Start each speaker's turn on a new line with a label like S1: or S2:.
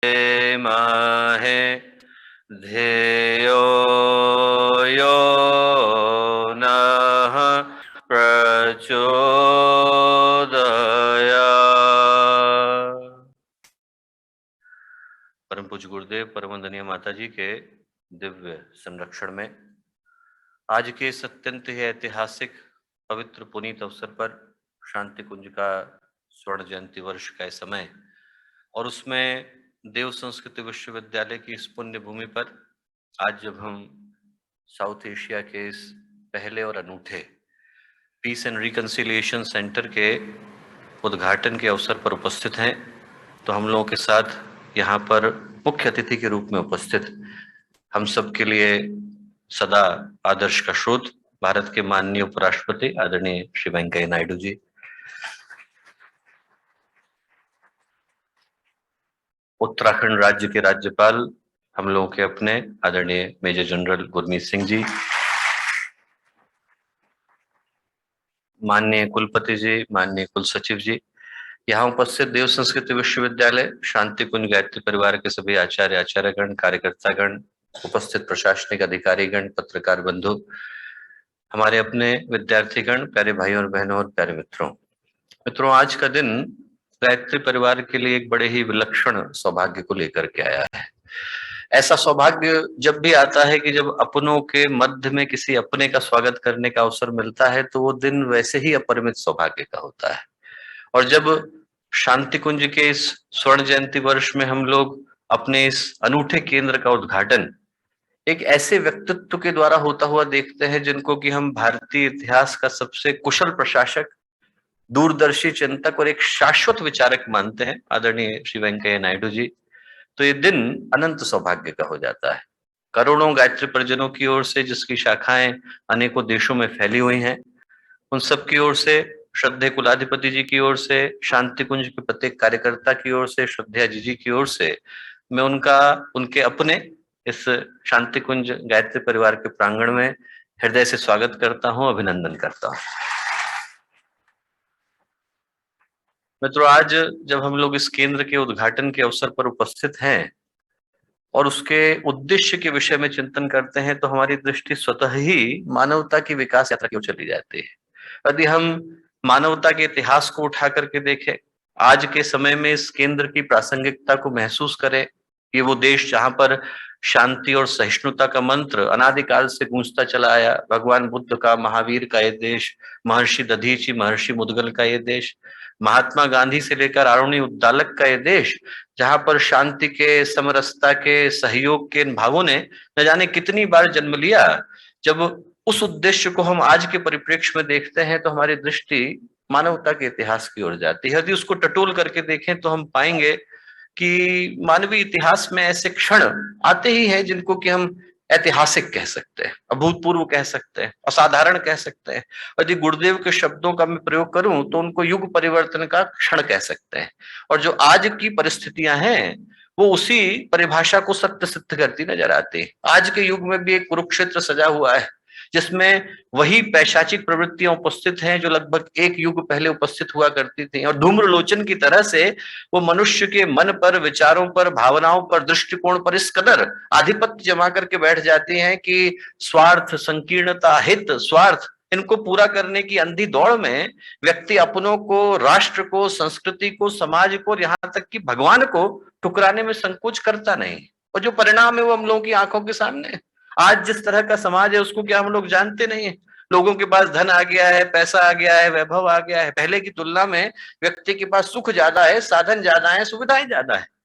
S1: महे ध्येयो यो नः प्रचोदयात्। परम पूज्य गुरुदेव परम वंदनीय माता जी के दिव्य संरक्षण में आज के इस अत्यंत ही ऐतिहासिक पवित्र पुनीत अवसर पर शांति कुंज का स्वर्ण जयंती वर्ष का समय और उसमें देव संस्कृति विश्वविद्यालय की इस पुण्य भूमि पर आज जब हम साउथ एशिया के इस पहले और अनूठे पीस एंड रिकंसिलिएशन सेंटर के उद्घाटन के अवसर पर उपस्थित हैं, तो हम लोगों के साथ यहाँ पर मुख्य अतिथि के रूप में उपस्थित हम सब के लिए सदा आदर्श का स्रोत भारत के माननीय उपराष्ट्रपति आदरणीय श्री वेंकैया नायडू जी, उत्तराखंड राज्य के राज्यपाल हम लोगों के अपने आदरणीय मेजर जनरल गुरमीत सिंह जी, माननीय कुलपति जी, माननीय कुल सचिव जी, यहाँ उपस्थित देव संस्कृति विश्वविद्यालय शांति कुंज गायत्री परिवार के सभी आचार्य आचार्यगण, कार्यकर्तागण, उपस्थित प्रशासनिक अधिकारीगण, पत्रकार बंधु, हमारे अपने विद्यार्थीगण, प्यारे भाइयों और बहनों और प्यारे मित्रों, आज का दिन गायत्री परिवार के लिए एक बड़े ही विलक्षण सौभाग्य को लेकर के आया है। ऐसा सौभाग्य जब भी आता है कि जब अपनों के मध्य में किसी अपने का स्वागत करने का अवसर मिलता है, तो वो दिन वैसे ही अपरिमित सौभाग्य का होता है। और जब शांति कुंज के इस स्वर्ण जयंती वर्ष में हम लोग अपने इस अनूठे केंद्र का उद्घाटन एक ऐसे व्यक्तित्व के द्वारा होता हुआ देखते हैं जिनको कि हम भारतीय इतिहास का सबसे कुशल प्रशासक, दूरदर्शी चिंतक और एक शाश्वत विचारक मानते हैं, आदरणीय श्री वेंकैया नायडू जी, तो ये दिन अनंत सौभाग्य का हो जाता है। करोड़ों गायत्री परिजनों की ओर से, जिसकी शाखाएं अनेकों देशों में फैली हुई हैं, उन सब की ओर से, श्रद्धेय कुलाधिपति जी की ओर से, शांति कुंज के प्रत्येक कार्यकर्ता की ओर से, श्रद्धेय जी की ओर से, मैं उनके अपने इस शांति कुंज गायत्री परिवार के प्रांगण में हृदय से स्वागत करता हूं, अभिनंदन करता हूं। मित्रों, आज जब हम लोग इस केंद्र के उद्घाटन के अवसर पर उपस्थित हैं और उसके उद्देश्य के विषय में चिंतन करते हैं, तो हमारी दृष्टि स्वतः ही मानवता की विकास यात्रा की ओर चली जाती है। यदि हम मानवता के इतिहास को उठा करके देखें, आज के समय में इस केंद्र की प्रासंगिकता को महसूस करें, ये वो देश जहां पर शांति और सहिष्णुता का मंत्र अनादिकाल से गूंजता चला आया, भगवान बुद्ध का, महावीर का ये देश, महर्षि दधीची, महर्षि मुदगल का ये देश, महात्मा गांधी से लेकर आरुणि उद्दालक का ये देश, जहां पर शांति के, समरसता के, सहयोग के इन भावों ने न जाने कितनी बार जन्म लिया। जब उस उद्देश्य को हम आज के परिप्रेक्ष्य में देखते हैं, तो हमारी दृष्टि मानवता के इतिहास की ओर जाती है। यदि उसको टटोल करके देखें तो हम पाएंगे कि मानवीय इतिहास में ऐसे क्षण आते ही हैं जिनको कि हम ऐतिहासिक कह सकते हैं, अभूतपूर्व कह सकते हैं, असाधारण कह सकते हैं। यदि गुरुदेव के शब्दों का मैं प्रयोग करूं तो उनको युग परिवर्तन का क्षण कह सकते हैं। और जो आज की परिस्थितियां हैं वो उसी परिभाषा को सत्य सिद्ध करती नजर आती है। आज के युग में भी एक कुरुक्षेत्र सजा हुआ है, जिसमें वही पैशाचिक प्रवृत्तियां उपस्थित हैं जो लगभग एक युग पहले उपस्थित हुआ करती थी। और धूम्रलोचन की तरह से वो मनुष्य के मन पर, विचारों पर, भावनाओं पर, दृष्टिकोण पर इस कदर आधिपत्य जमा करके बैठ जाती हैं कि स्वार्थ, संकीर्णता, हित, स्वार्थ, इनको पूरा करने की अंधी दौड़ में व्यक्ति अपनों को, राष्ट्र को, संस्कृति को, समाज को, यहाँ तक कि भगवान को ठुकराने में संकोच करता नहीं। और जो परिणाम है वो हम लोगों की आंखों के सामने है। आज जिस तरह का समाज है उसको क्या हम लोग जानते नहीं है? लोगों के पास धन आ गया है, पैसा आ गया है, वैभव आ गया है। पहले की तुलना में व्यक्ति के पास सुख ज्यादा है, साधन ज्यादा है, सुविधाएं ज्यादा है,